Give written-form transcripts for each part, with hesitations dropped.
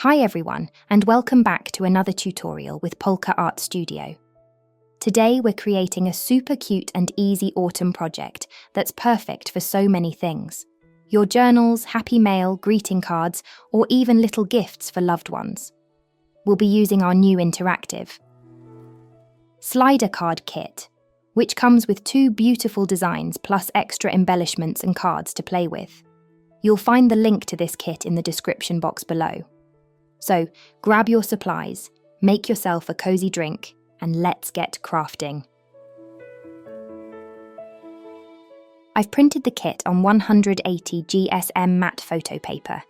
Hi everyone, and welcome back to another tutorial with Polka Art Studio. Today we're creating a super cute and easy autumn project that's perfect for so many things. Your journals, happy mail, greeting cards, or even little gifts for loved ones. We'll be using our new interactive slider card kit, which comes with 2 beautiful designs plus extra embellishments and cards to play with. You'll find the link to this kit in the description box below. So, grab your supplies, make yourself a cozy drink, and let's get crafting. I've printed the kit on 180 GSM matte photo paper.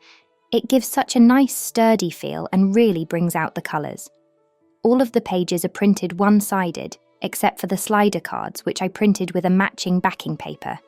It gives such a nice sturdy feel and really brings out the colours. All of the pages are printed one-sided, except for the slider cards, which I printed with a matching backing paper.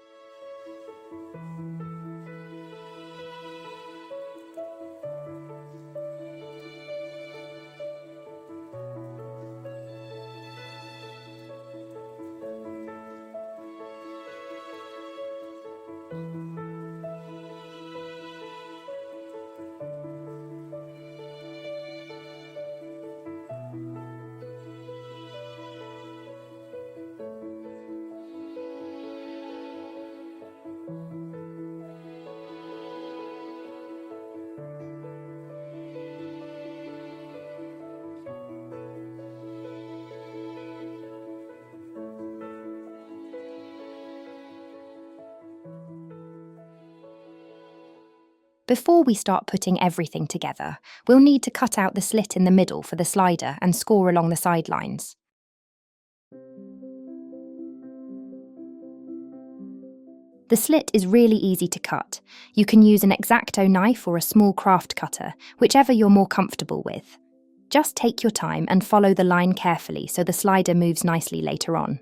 Before we start putting everything together, we'll need to cut out the slit in the middle for the slider and score along the sidelines. The slit is really easy to cut. You can use an X-Acto knife or a small craft cutter, whichever you're more comfortable with. Just take your time and follow the line carefully so the slider moves nicely later on.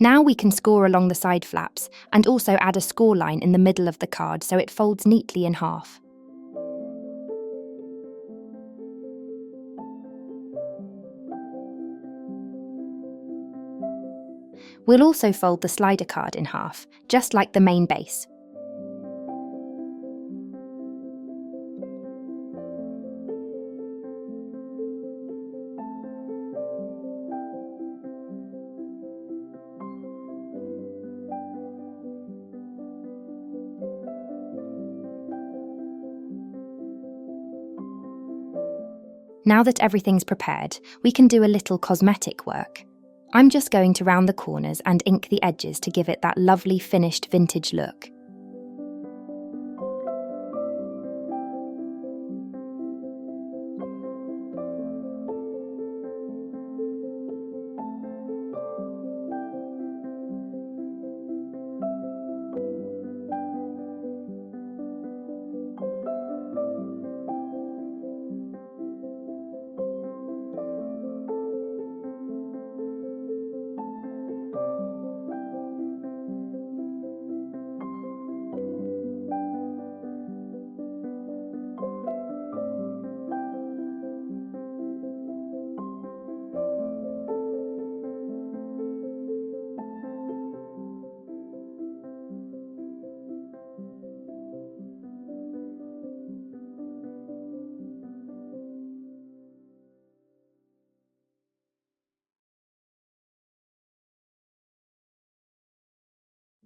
Now we can score along the side flaps and also add a score line in the middle of the card so it folds neatly in half. We'll also fold the slider card in half, just like the main base. Now that everything's prepared, we can do a little cosmetic work. I'm just going to round the corners and ink the edges to give it that lovely finished vintage look.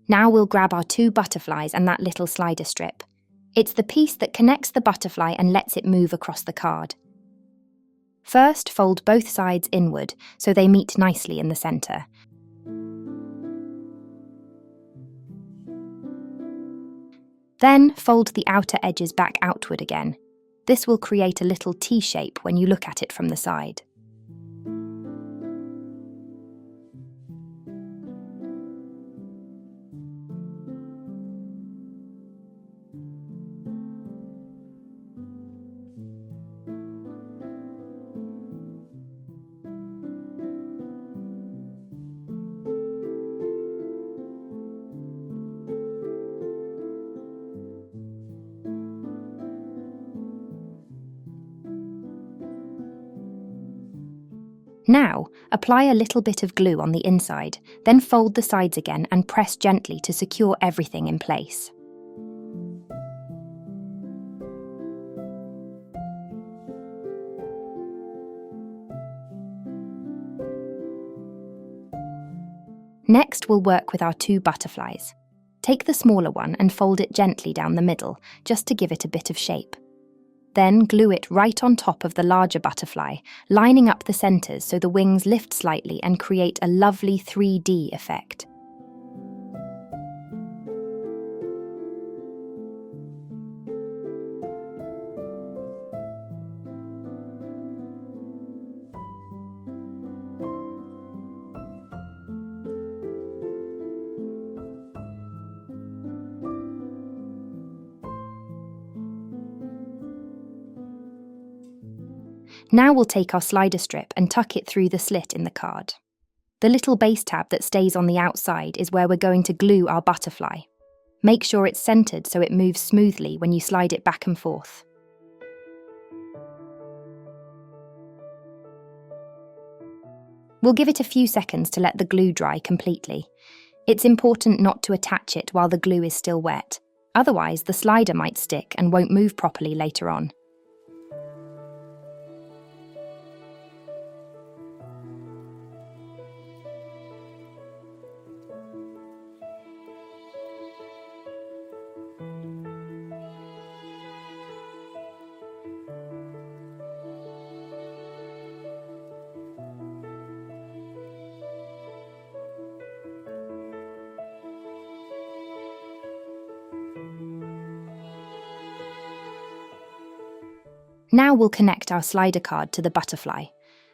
Now we'll grab our 2 butterflies and that little slider strip. It's the piece that connects the butterfly and lets it move across the card. First, fold both sides inward so they meet nicely in the centre. Then fold the outer edges back outward again. This will create a little T shape when you look at it from the side. Now, apply a little bit of glue on the inside, then fold the sides again and press gently to secure everything in place. Next, we'll work with our 2 butterflies. Take the smaller one and fold it gently down the middle, just to give it a bit of shape. Then glue it right on top of the larger butterfly, lining up the centers so the wings lift slightly and create a lovely 3D effect. Now we'll take our slider strip and tuck it through the slit in the card. The little base tab that stays on the outside is where we're going to glue our butterfly. Make sure it's centered so it moves smoothly when you slide it back and forth. We'll give it a few seconds to let the glue dry completely. It's important not to attach it while the glue is still wet. Otherwise, the slider might stick and won't move properly later on. Now we'll connect our slider card to the butterfly.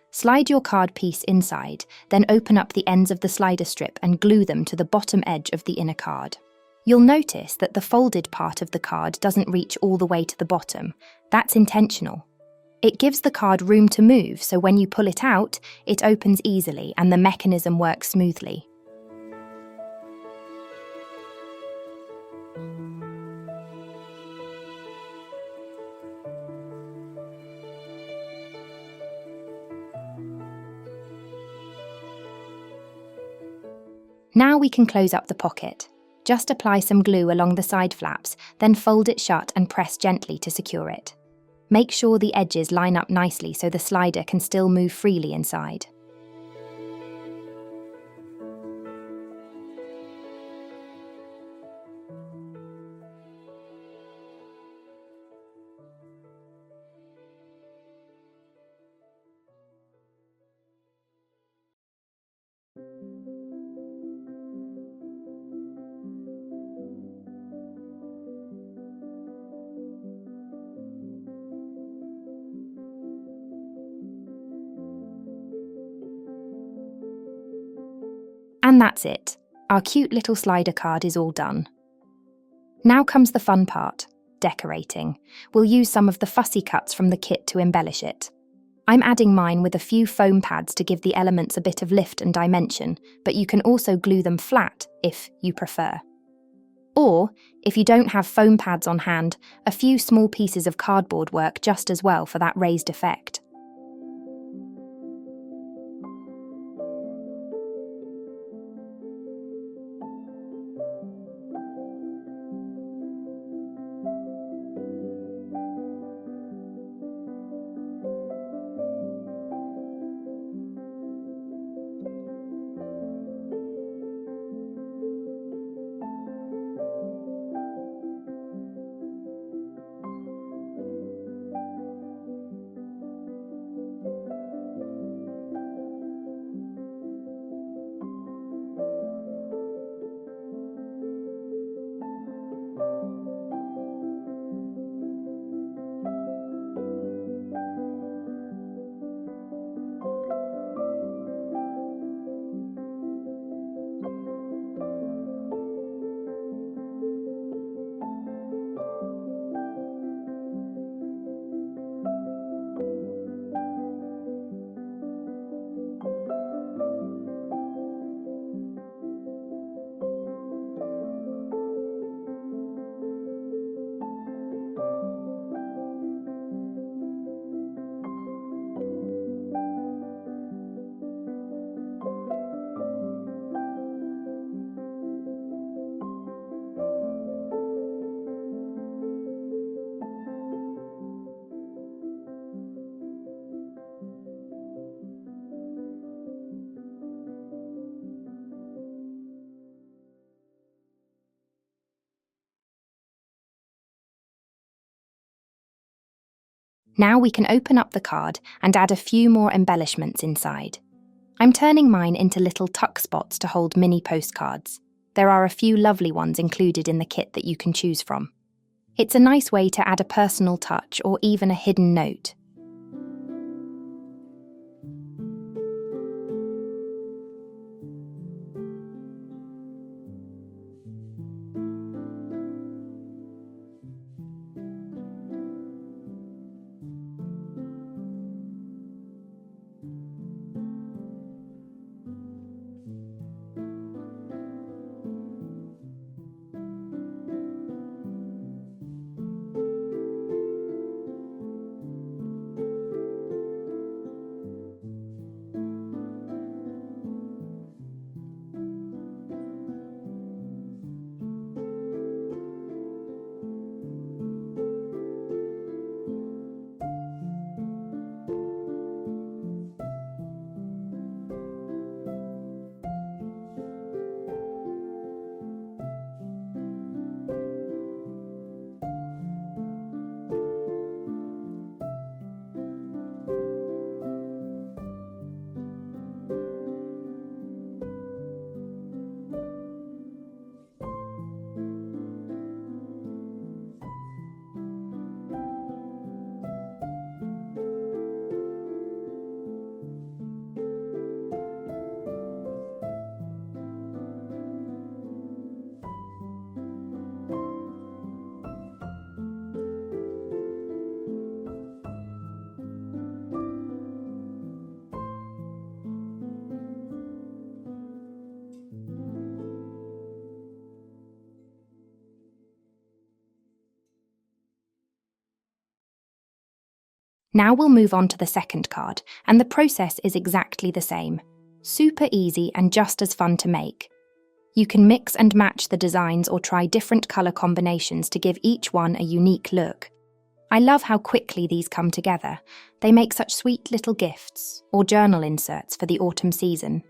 Slide your card piece inside, then open up the ends of the slider strip and glue them to the bottom edge of the inner card. You'll notice that the folded part of the card doesn't reach all the way to the bottom. That's intentional. It gives the card room to move, so when you pull it out, it opens easily and the mechanism works smoothly. Now we can close up the pocket. Just apply some glue along the side flaps, then fold it shut and press gently to secure it. Make sure the edges line up nicely so the slider can still move freely inside. And that's it. Our cute little slider card is all done. Now comes the fun part, decorating. We'll use some of the fussy cuts from the kit to embellish it. I'm adding mine with a few foam pads to give the elements a bit of lift and dimension, but you can also glue them flat if you prefer. Or, if you don't have foam pads on hand, a few small pieces of cardboard work just as well for that raised effect. Now we can open up the card and add a few more embellishments inside. I'm turning mine into little tuck spots to hold mini postcards. There are a few lovely ones included in the kit that you can choose from. It's a nice way to add a personal touch or even a hidden note. Now we'll move on to the second card, and the process is exactly the same. Super easy and just as fun to make. You can mix and match the designs or try different colour combinations to give each one a unique look. I love how quickly these come together. They make such sweet little gifts or journal inserts for the autumn season.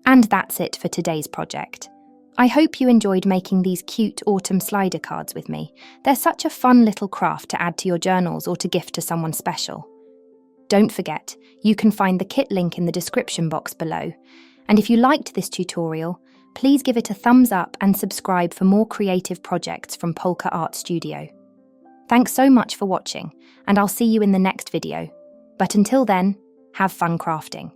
And that's it for today's project. I hope you enjoyed making these cute autumn slider cards with me. They're such a fun little craft to add to your journals or to gift to someone special. Don't forget, you can find the kit link in the description box below. And if you liked this tutorial, please give it a thumbs up and subscribe for more creative projects from Polka Art Studio. Thanks so much for watching, and I'll see you in the next video. But until then, have fun crafting.